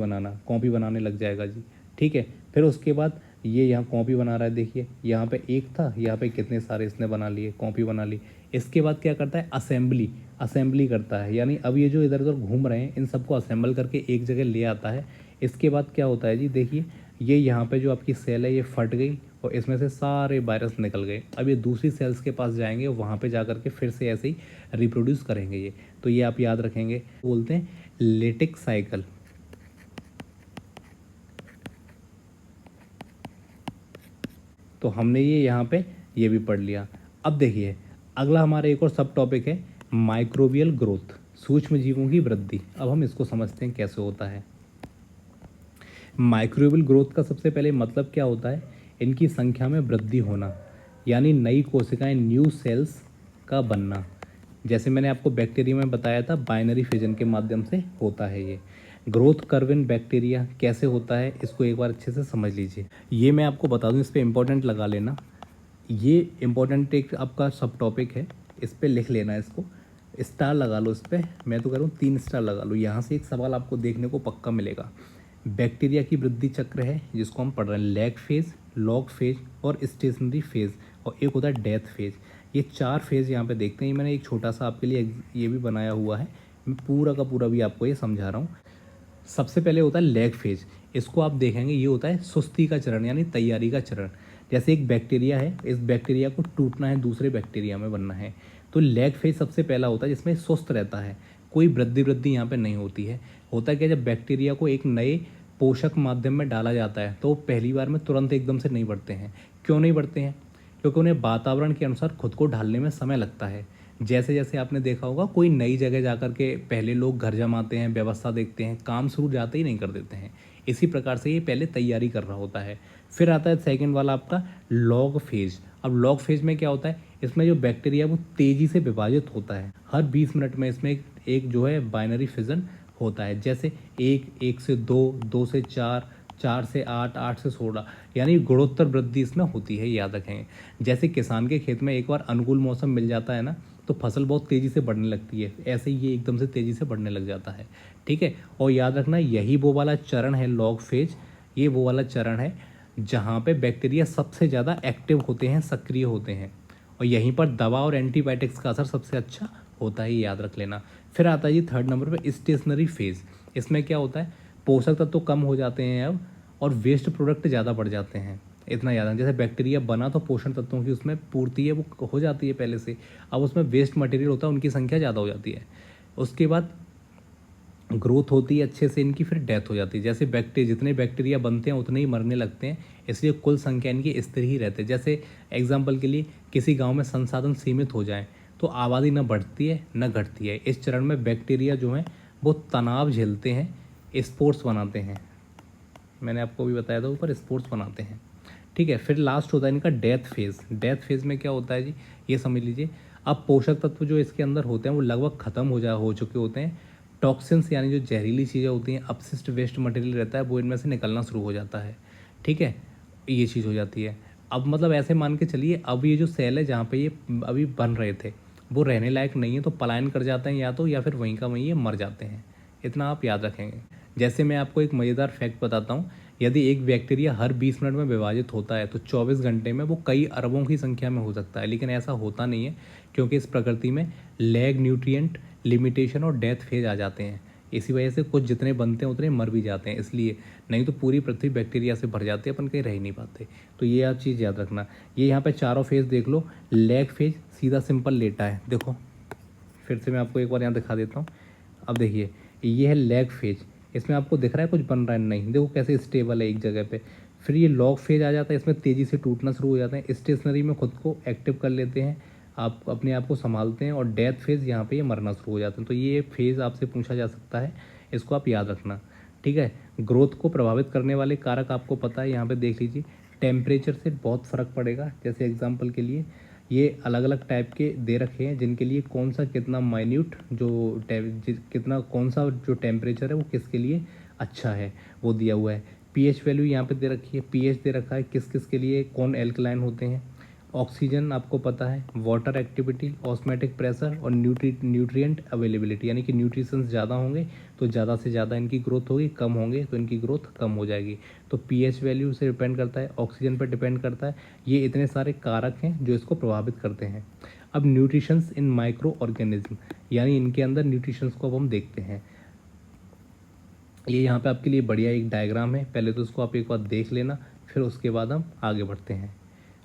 बनाने लग जाएगा जी। ठीक है, फिर उसके बाद ये यहाँ कॉपी बना रहा है, देखिए यहाँ पे एक था, यहाँ पे कितने सारे इसने बना लिए, कॉपी बना ली। इसके बाद क्या करता है, असेंबली करता है, यानी अब ये जो इधर उधर घूम रहे हैं इन सबको असेंबल करके एक जगह ले आता है। इसके बाद क्या होता है जी, देखिए ये यहाँ पे जो आपकी सेल है ये फट गई, और इसमें से सारे वायरस निकल गए। अब ये दूसरी सेल्स के पास जाएंगे, वहाँ पे जा कर के फिर से ऐसे ही रिप्रोड्यूस करेंगे ये। तो ये आप याद रखेंगे, बोलते हैं लेटिक साइकिल। तो हमने ये यहाँ पे ये भी पढ़ लिया। अब देखिए अगला हमारा एक और सब टॉपिक है माइक्रोबियल ग्रोथ, सूक्ष्म जीवों की वृद्धि। अब हम इसको समझते हैं कैसे होता है। माइक्रोबियल ग्रोथ का सबसे पहले मतलब क्या होता है, इनकी संख्या में वृद्धि होना, यानी नई कोशिकाएं, न्यू सेल्स का बनना। जैसे मैंने आपको बैक्टीरिया में बताया था, बाइनरी फिजन के माध्यम से होता है ये। ग्रोथ कर्व इन बैक्टीरिया कैसे होता है, इसको एक बार अच्छे से समझ लीजिए। ये मैं आपको बता दूं, इस पर इम्पोर्टेंट लगा लेना, ये इम्पोर्टेंट एक आपका सब टॉपिक है, इस पर लिख लेना, इसको स्टार लगा लो इस पर। मैं तो कह रहा हूँ 3 स्टार लगा लो, यहाँ से एक सवाल आपको देखने को पक्का मिलेगा। बैक्टीरिया की वृद्धि चक्र है जिसको हम पढ़ रहे हैं, लैग फेज, लॉग फेज और स्टेशनरी फेज, और एक होता है डेथ फेज। ये 4 फेज यहाँ पे देखते हैं। मैंने एक छोटा सा आपके लिए ये भी बनाया हुआ है, मैं पूरा का पूरा भी आपको ये समझा रहा हूँ। सबसे पहले होता है लैग फेज, इसको आप देखेंगे ये होता है सुस्ती का चरण, यानी तैयारी का चरण। जैसे एक बैक्टीरिया है, इस बैक्टीरिया को टूटना है, दूसरे बैक्टीरिया में बनना है, तो लैग फेज सबसे पहला होता है, जिसमें सुस्त रहता है, कोई वृद्धि यहाँ पे नहीं होती है। होता है क्या, जब बैक्टीरिया को एक नए पोषक माध्यम में डाला जाता है तो पहली बार में तुरंत एकदम से नहीं बढ़ते हैं। क्यों नहीं बढ़ते हैं? क्योंकि उन्हें वातावरण के अनुसार खुद को ढालने में समय लगता है। जैसे जैसे आपने देखा होगा, कोई नई जगह जाकर के पहले लोग घर जमाते हैं, व्यवस्था देखते हैं, काम शुरू जाते ही नहीं कर देते हैं। इसी प्रकार से ये पहले तैयारी कर रहा होता है। फिर आता है सेकंड वाला आपका लॉग फेज। अब लॉग फेज में क्या होता है, इसमें जो बैक्टीरिया वो तेज़ी से विभाजित होता है। हर 20 मिनट में इसमें एक जो है बाइनरी फिजन होता है। जैसे 1 से 2, 2 से 4, 4 से 8, 8 से 16, यानी गुणोत्तर वृद्धि इसमें होती है, याद रखें। जैसे किसान के खेत में एक बार अनुकूल मौसम मिल जाता है ना, तो फसल बहुत तेज़ी से बढ़ने लगती है। ऐसे ही ये एकदम से तेज़ी से बढ़ने लग जाता है। ठीक है, और याद रखना यही वो वाला चरण है लॉग फेज। ये वो वाला चरण है जहाँ पे बैक्टीरिया सबसे ज़्यादा एक्टिव होते हैं, सक्रिय होते हैं, और यहीं पर दवा और एंटीबायोटिक्स का असर सबसे अच्छा होता है, याद रख लेना। फिर आता है जी थर्ड नंबर पे स्टेशनरी फेज। इसमें क्या होता है, पोषक तत्व तो कम हो जाते हैं अब, और वेस्ट प्रोडक्ट ज़्यादा बढ़ जाते हैं। इतना याद है, जैसे बैक्टीरिया बना तो पोषण तत्वों की उसमें पूर्ति है वो हो जाती है पहले से, अब उसमें वेस्ट मटेरियल होता है, उनकी संख्या ज़्यादा हो जाती है। उसके बाद ग्रोथ होती है अच्छे से इनकी, फिर डेथ हो जाती है। जैसे जितने बैक्टीरिया बनते हैं उतने ही मरने लगते हैं, इसलिए कुल संख्या इनकी स्थिर ही रहते हैं। जैसे एग्जाम्पल के लिए किसी गांव में संसाधन सीमित हो जाए तो आबादी न बढ़ती है न घटती है। इस चरण में बैक्टीरिया जो हैं वो तनाव झेलते हैं, स्पोर्स बनाते हैं। मैंने आपको भी बताया था ऊपर, स्पोर्स बनाते हैं। ठीक है, फिर लास्ट होता है इनका डेथ फेज़। डेथ फेज़ में क्या होता है जी, ये समझ लीजिए, अब पोषक तत्व जो इसके अंदर होते हैं वो लगभग ख़त्म हो चुके होते हैं। टॉक्सिन्स यानी जो जहरीली चीज़ें होती हैं, अपशिष्ट वेस्ट मटेरियल रहता है, वो इनमें से निकलना शुरू हो जाता है। ठीक है, ये चीज़ हो जाती है। अब मतलब ऐसे मान के चलिए, अब ये जो सेल है जहाँ पे ये अभी बन रहे थे वो रहने लायक नहीं है, तो पलायन कर जाते हैं या फिर वहीं का वहीं ये मर जाते हैं। इतना आप याद रखेंगे। जैसे मैं आपको एक मज़ेदार फैक्ट बताता हूँ, यदि एक बैक्टीरिया हर 20 मिनट में विभाजित होता है तो 24 घंटे में वो कई अरबों की संख्या में हो सकता है, लेकिन ऐसा होता नहीं है, क्योंकि इस प्रकृति में लैग, न्यूट्रिएंट लिमिटेशन और डेथ फेज आ जाते हैं। इसी वजह से कुछ जितने बनते हैं उतने मर भी जाते हैं, इसलिए नहीं तो पूरी पृथ्वी बैक्टीरिया से भर जाती है, अपन कहीं रह ही नहीं पाते। तो ये आप चीज़ याद रखना। ये यहाँ पे चारों फेज देख लो। लैग फेज सीधा सिंपल लेटा है, देखो फिर से मैं आपको एक बार यहाँ दिखा देता हूँ। अब देखिए, ये है लैग फेज। इसमें आपको दिख रहा है कुछ बन रहा है? नहीं, देखो कैसे स्टेबल है एक जगह पे। फिर ये लॉग फेज आ जाता है, इसमें तेज़ी से टूटना शुरू हो जाते हैं। स्टेशनरी में खुद को एक्टिव कर लेते हैं, आप अपने आप को संभालते हैं, और डेथ फेज़ यहाँ पे ये मरना शुरू हो जाते हैं। तो ये फेज़ आपसे पूछा जा सकता है, इसको आप याद रखना। ठीक है, ग्रोथ को प्रभावित करने वाले कारक आपको पता है, यहाँ पे देख लीजिए। टेम्परेचर से बहुत फ़र्क पड़ेगा। जैसे एग्जांपल के लिए ये अलग अलग टाइप के दे रखे हैं, जिनके लिए कौन सा कितना माइन्यूट कितना कौन सा जो टेम्परेचर है वो किसके लिए अच्छा है वो दिया हुआ है। पीएच वैल्यू यहाँ पे दे रखी है, पीएच दे रखा है किस किस के लिए, कौन एल्कलाइन होते हैं। ऑक्सीजन आपको पता है, वाटर एक्टिविटी, ऑस्मेटिक प्रेशर, और न्यूट्रिएंट अवेलेबिलिटी, यानी कि न्यूट्रिशंस ज़्यादा होंगे तो ज़्यादा से ज़्यादा इनकी ग्रोथ होगी, कम होंगे तो इनकी ग्रोथ कम हो जाएगी। तो पीएच वैल्यू से डिपेंड करता है, ऑक्सीजन पर डिपेंड करता है। ये इतने सारे कारक हैं जो इसको प्रभावित करते हैं। अब न्यूट्रिशंस इन माइक्रो ऑर्गेनिज्म, यानी इनके अंदर न्यूट्रिशंस को अब हम देखते हैं। ये यहाँ पे आपके लिए बढ़िया एक डायग्राम है, पहले तो उसको आप एक बार देख लेना, फिर उसके बाद हम आगे बढ़ते हैं।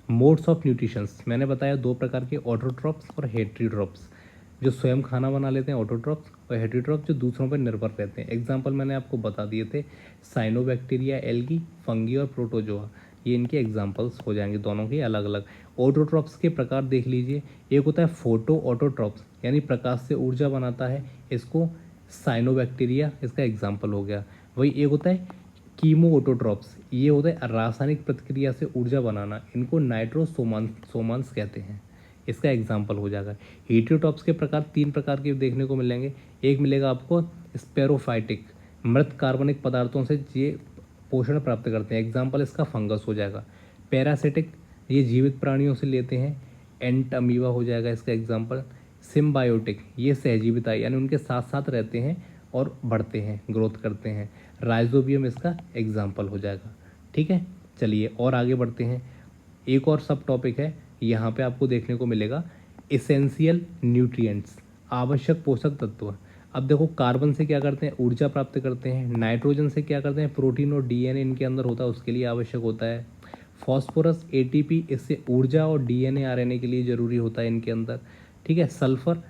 मोड्स ऑफ न्यूट्रिशंस मैंने बताया दो प्रकार के, ऑटोट्रॉप्स और हेट्रोट्रॉप्स। जो स्वयं खाना बना लेते हैं ऑटोट्रॉप्स, और हेट्रोट्रॉप्स जो दूसरों पर निर्भर रहते हैं। एग्जाम्पल मैंने आपको बता दिए थे, साइनोबैक्टीरिया, एल्गी, फंगी और प्रोटोजोआ। ये इनके एग्जाम्पल्स हो जाएंगे, दोनों के अलग अलग। ऑटोट्रॉप्स के प्रकार देख लीजिए, एक होता है फोटो ऑटोट्रॉप्स, यानी प्रकाश से ऊर्जा बनाता है, इसको साइनोबैक्टीरिया इसका एग्जाम्पल हो गया। वही एक होता है कीमो ऑटोट्रॉप्स, ये होता है रासायनिक प्रतिक्रिया से ऊर्जा बनाना, इनको नाइट्रोसोमांस कहते हैं, इसका एग्जाम्पल हो जाएगा। हेटेरोट्रॉप्स के प्रकार 3 प्रकार के देखने को मिलेंगे। एक मिलेगा आपको स्पेरोफाइटिक, मृत कार्बनिक पदार्थों से ये पोषण प्राप्त करते हैं, एग्जाम्पल इसका फंगस हो जाएगा। पैरासिटिक, ये जीवित प्राणियों से लेते हैं, एंट अमीबा हो जाएगा इसका एग्जाम्पल। सिम्बायोटिक, ये सहजीविता यानी उनके साथ साथ रहते हैं और बढ़ते हैं, ग्रोथ करते हैं। राइजोबियम इसका एग्जाम्पल हो जाएगा। ठीक है, चलिए और आगे बढ़ते हैं। एक और सब टॉपिक है, यहाँ पे आपको देखने को मिलेगा एसेंशियल न्यूट्रिएंट्स, आवश्यक पोषक तत्व। अब देखो, कार्बन से क्या करते हैं, ऊर्जा प्राप्त करते हैं। नाइट्रोजन से क्या करते हैं, प्रोटीन और डीएनए इनके अंदर होता है, उसके लिए आवश्यक होता है। फॉस्फोरस, एटीपी, इससे ऊर्जा और डीएनए आरएनए के लिए ज़रूरी होता है इनके अंदर। ठीक है, सल्फर,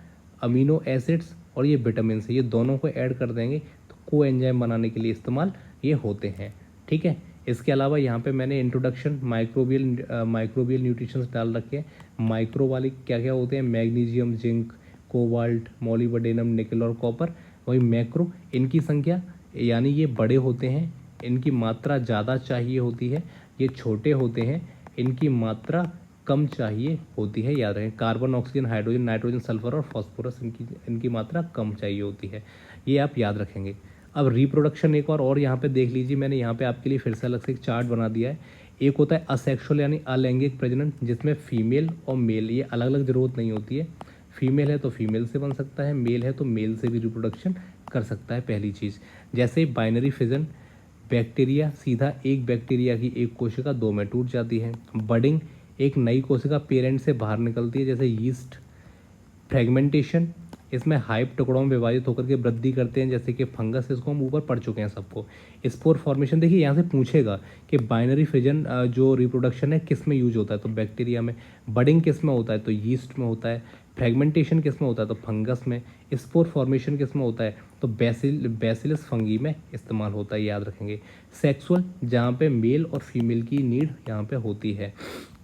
अमीनो एसिड्स और ये विटामिन से, ये दोनों को ऐड कर देंगे तो कोएंजाइम बनाने के लिए इस्तेमाल ये होते हैं। ठीक है, इसके अलावा यहाँ पे मैंने इंट्रोडक्शन माइक्रोबियल न्यूट्रिशंस डाल रखे हैं। माइक्रो वाले क्या क्या होते हैं, मैग्नीशियम, जिंक, कोबाल्ट, मोलिब्डेनम, निकल और कॉपर। वही मैक्रो, इनकी संख्या यानी ये बड़े होते हैं, इनकी मात्रा ज़्यादा चाहिए होती है। ये छोटे होते हैं, इनकी मात्रा कम चाहिए होती है। याद रखें, carbon, oxygen, hydrogen, nitrogen, sulphur और फास्फोरस, इनकी मात्रा कम चाहिए होती है। ये आप याद रखेंगे। अब रिप्रोडक्शन एक और यहाँ पे देख लीजिए, मैंने यहाँ पे आपके लिए फिर से अलग से एक चार्ट बना दिया है। एक होता है असेक्सुअल यानी अलैंगिक प्रजनन, जिसमें फीमेल और मेल ये अलग अलग ज़रूरत नहीं होती है। फीमेल है तो फीमेल से बन सकता है, मेल है तो मेल से भी रिप्रोडक्शन कर सकता है। पहली चीज़, जैसे बाइनरी फिजन, बैक्टीरिया सीधा एक बैक्टीरिया की एक कोशिका दो में टूट जाती है। बडिंग, एक नई कोशिका पेरेंट से बाहर निकलती है, जैसे यीस्ट। फ्रेगमेंटेशन, इसमें हाइप टुकड़ों में विभाजित होकर के वृद्धि करते हैं, जैसे कि फंगस, इसको हम ऊपर पढ़ चुके हैं सबको। स्पोर फॉर्मेशन, देखिए यहाँ से पूछेगा कि बाइनरी फिजन जो रिप्रोडक्शन है किस में यूज होता है, तो बैक्टीरिया में। बडिंग किस में होता है, तो यीस्ट में होता है। फ्रेगमेंटेशन किस में होता है, तो फंगस में। स्पोर फॉर्मेशन किस में होता है, तो बैसिलस फंगी में इस्तेमाल होता है, याद रखेंगे। सेक्सुअल, जहाँ पे मेल और फीमेल की नीड यहाँ पे होती है।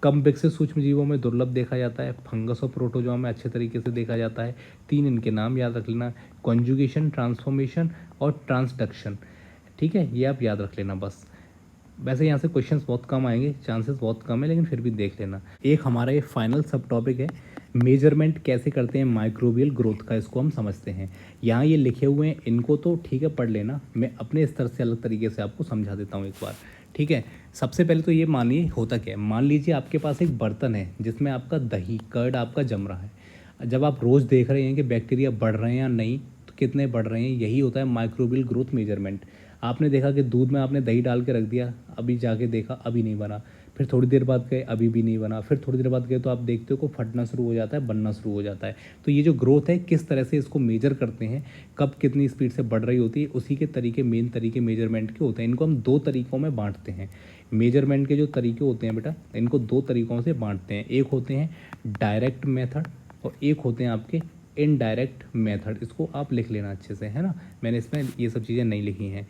कम विकसित सूक्ष्म जीवों में दुर्लभ देखा जाता है, फंगस और प्रोटोजोआ में अच्छे तरीके से देखा जाता है। 3 इनके नाम याद रख लेना, कॉन्जुगेशन, ट्रांसफॉर्मेशन और ट्रांसडक्शन। ठीक है, ये आप याद रख लेना बस। वैसे यहाँ से क्वेश्चंस बहुत कम आएंगे, चांसेस बहुत कम है, लेकिन फिर भी देख लेना। एक हमारा ये फाइनल सब टॉपिक है, मेजरमेंट कैसे करते हैं माइक्रोबियल ग्रोथ का, इसको हम समझते हैं। यहाँ ये लिखे हुए हैं, इनको तो ठीक है पढ़ लेना, मैं अपने स्तर से अलग तरीके से आपको समझा देता हूँ एक बार। ठीक है, सबसे पहले तो ये मानिए होता क्या है। मान लीजिए आपके पास एक बर्तन है जिसमें आपका दही कर्ड आपका जम रहा है। जब आप रोज़ देख रहे हैं कि बैक्टीरिया बढ़ रहे हैं या नहीं, तो कितने बढ़ रहे हैं, यही होता है माइक्रोबियल ग्रोथ मेजरमेंट। आपने देखा कि दूध में आपने दही डाल के रख दिया, अभी जाके देखा अभी नहीं बना, फिर थोड़ी देर बाद गए अभी भी नहीं बना, फिर थोड़ी देर बाद गए तो आप देखते हो को फटना शुरू हो जाता है, बनना शुरू हो जाता है। तो ये जो ग्रोथ है किस तरह से इसको मेजर करते हैं, कब कितनी स्पीड से बढ़ रही होती है, उसी के तरीके मेन तरीके मेजरमेंट के होते हैं। इनको हम 2 तरीकों में बांटते हैं। मेजरमेंट के जो तरीके होते हैं बेटा, इनको 2 तरीकों से बांटते हैं। एक होते हैं डायरेक्ट मेथड और एक होते हैं आपके इनडायरेक्ट मेथड। इसको आप लिख लेना अच्छे से, है ना। मैंने इसमें ये सब चीज़ें नहीं लिखी हैं,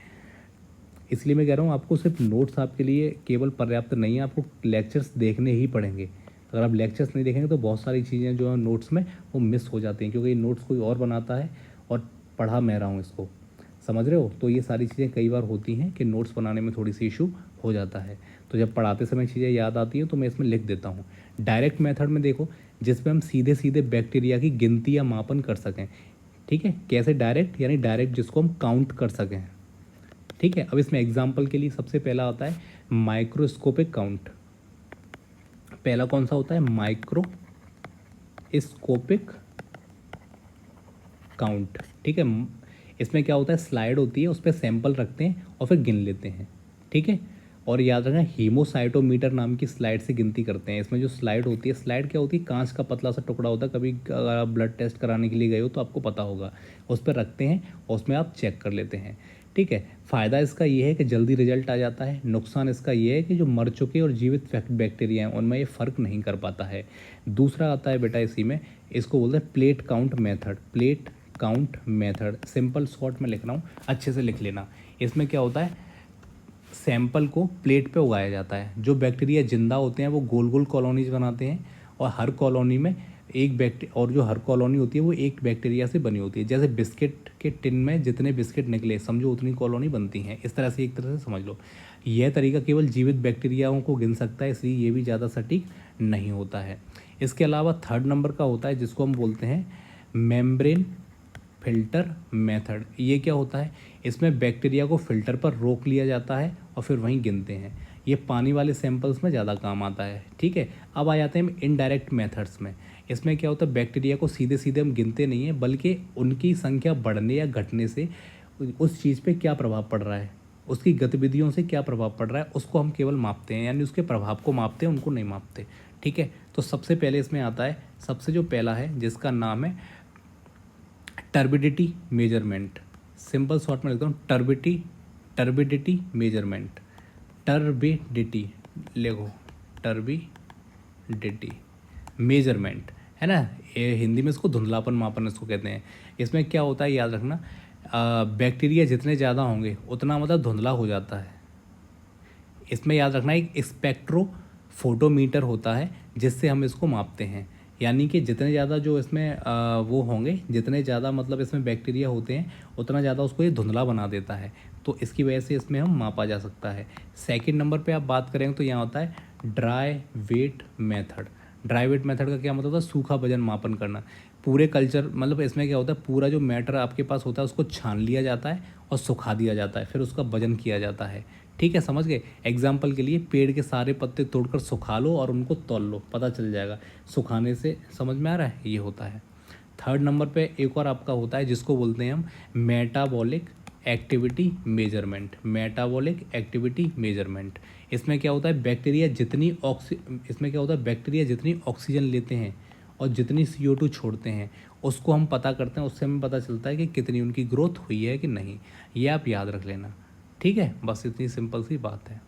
इसलिए मैं कह रहा हूँ आपको सिर्फ नोट्स आपके लिए केवल पर्याप्त नहीं है, आपको लेक्चर्स देखने ही पड़ेंगे। अगर आप लेक्चर्स नहीं देखेंगे तो बहुत सारी चीज़ें जो है नोट्स में वो मिस हो जाती हैं, क्योंकि ये नोट्स कोई और बनाता है और पढ़ा मैं रहा हूँ इसको, समझ रहे हो। तो ये सारी चीज़ें कई बार होती हैं कि नोट्स बनाने में थोड़ी सी इशू हो जाता है। तो जब पढ़ाते समय चीज़ें याद आती हैं तो मैं इसमें लिख देता हूँ। डायरेक्ट मेथड में देखो, जिसमें हम सीधे सीधे बैक्टीरिया की गिनती या मापन कर सकें। ठीक है, कैसे डायरेक्ट, यानी डायरेक्ट जिसको हम काउंट कर सकें। ठीक है, अब इसमें एग्जाम्पल के लिए सबसे पहला आता है माइक्रोस्कोपिक काउंट। पहला कौन सा होता है, माइक्रोस्कोपिक काउंट। ठीक है, इसमें क्या होता है, स्लाइड होती है, उस पर सैंपल रखते हैं और फिर गिन लेते हैं। ठीक है, और याद रखना हीमोसाइटोमीटर नाम की स्लाइड से गिनती करते हैं। इसमें जो स्लाइड होती है, स्लाइड क्या होती है, कांच का पतला सा टुकड़ा होता है। कभी अगर आप ब्लड टेस्ट कराने के लिए गए हो तो आपको पता होगा, उस पर रखते हैं और उसमें आप चेक कर लेते हैं। ठीक है, फ़ायदा इसका ये है कि जल्दी रिजल्ट आ जाता है। नुकसान इसका ये है कि जो मर चुके और जीवित बैक्टीरिया हैं उनमें ये फ़र्क नहीं कर पाता है। दूसरा आता है बेटा इसी में, इसको बोलते हैं plate count method. Plate count method simple short में लिख रहा हूँ, अच्छे से लिख लेना। इसमें क्या होता है, सैंपल को प्लेट पे उगाया जाता है। जो बैक्टीरिया जिंदा होते हैं वो गोल गोल कॉलोनीज बनाते हैं और हर कॉलोनी में और जो हर कॉलोनी होती है वो एक बैक्टीरिया से बनी होती है। जैसे बिस्किट के टिन में जितने बिस्किट निकले समझो उतनी कॉलोनी बनती हैं, इस तरह से एक तरह से समझ लो। यह तरीका केवल जीवित बैक्टीरियाओं को गिन सकता है, इसलिए ये भी ज़्यादा सटीक नहीं होता है। इसके अलावा 3rd नंबर का होता है जिसको हम बोलते हैं मेम्ब्रेन फिल्टर मेथड। ये क्या होता है, इसमें बैक्टीरिया को फिल्टर पर रोक लिया जाता है और फिर वहीं गिनते हैं। ये पानी वाले सैंपल्स में ज़्यादा काम आता है। ठीक है, अब आ जाते हैं हम इनडायरेक्ट मेथड्स में। इसमें क्या होता है, बैक्टीरिया को सीधे सीधे हम गिनते नहीं हैं, बल्कि उनकी संख्या बढ़ने या घटने से उस चीज़ पे क्या प्रभाव पड़ रहा है, उसकी गतिविधियों से क्या प्रभाव पड़ रहा है, उसको हम केवल मापते हैं, यानी उसके प्रभाव को मापते हैं, उनको नहीं मापते। ठीक है, तो सबसे पहले इसमें आता है, सबसे जो पहला है जिसका नाम है टर्बिडिटी मेजरमेंट। सिंपल शॉर्ट में लिखता हूँ टर्बिडिटी मेजरमेंट। टर्बिडिटी लिखो, टर्बिडिटी मेजरमेंट, है ना। ये हिंदी में इसको धुंधलापन मापन इसको कहते हैं। इसमें क्या होता है याद रखना, बैक्टीरिया जितने ज़्यादा होंगे उतना मतलब धुंधला हो जाता है। इसमें याद रखना एक स्पेक्ट्रोफोटोमीटर होता है जिससे हम इसको मापते हैं, यानी कि जितने ज़्यादा जो इसमें वो होंगे, जितने ज़्यादा मतलब इसमें बैक्टीरिया होते हैं उतना ज़्यादा उसको ये धुंधला बना देता है, तो इसकी वजह से इसमें हम मापा जा सकता है। सेकंड नंबर पे आप बात करें तो यहाँ होता है dry wait method. Dry wait method का क्या मतलब होता है? सूखा वजन मापन करना। पूरे कल्चर मतलब इसमें क्या होता है, पूरा जो मैटर आपके पास होता है उसको छान लिया जाता है और सुखा दिया जाता है, फिर उसका वजन किया जाता है। ठीक है, समझ गए? एग्जाम्पल के लिए पेड़ के सारे पत्ते तोड़कर सुखा लो और उनको तौल लो, पता चल जाएगा। सुखाने से समझ में आ रहा है, ये होता है। थर्ड नंबर पे एक और आपका होता है जिसको बोलते हैं हम metabolic activity measurement. Metabolic activity measurement, इसमें क्या होता है, इसमें क्या होता है, बैक्टीरिया जितनी ऑक्सीजन लेते हैं और जितनी CO2 छोड़ते हैं उसको हम पता करते हैं। उससे हमें पता चलता है कि कितनी उनकी ग्रोथ हुई है कि नहीं। ये आप याद रख लेना, ठीक है? बस इतनी सिंपल सी बात है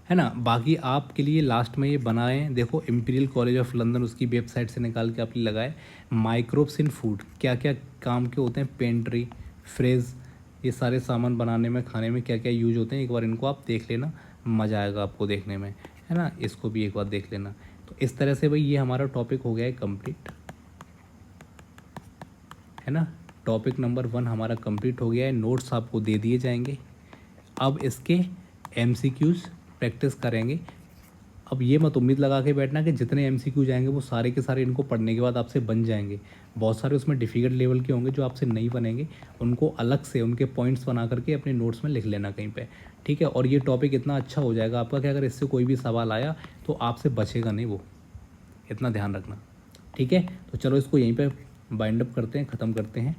ना। बाकी आपके लिए लास्ट में ये बनाए, देखो इंपीरियल कॉलेज ऑफ लंदन उसकी वेबसाइट से निकाल के आपने लगाए। माइक्रोब्स इन फूड क्या क्या काम के होते हैं, पेंट्री, फ्रिज, ये सारे सामान बनाने में, खाने में क्या क्या यूज होते हैं, एक बार इनको आप देख लेना, मज़ा आएगा आपको देखने में, है ना। इसको भी एक बार देख लेना। तो इस तरह से भाई ये हमारा टॉपिक हो गया है कंप्लीट, है ना। टॉपिक नंबर 1 हमारा कंप्लीट हो गया है। नोट्स आपको दे दिए जाएंगे। अब इसके MCQs प्रैक्टिस करेंगे। अब ये मत उम्मीद लगा के बैठना कि जितने MCQ जाएंगे वो सारे के सारे इनको पढ़ने के बाद आपसे बन जाएंगे। बहुत सारे उसमें डिफ़िकल्ट लेवल के होंगे जो आपसे नहीं बनेंगे, उनको अलग से उनके पॉइंट्स बना करके अपने नोट्स में लिख लेना कहीं पे, ठीक है। और ये टॉपिक इतना अच्छा हो जाएगा आपका कि अगर इससे कोई भी सवाल आया तो आपसे बचेगा नहीं वो, इतना ध्यान रखना, ठीक है। तो चलो इसको यहीं पर बाइंड अप करते हैं, ख़त्म करते हैं।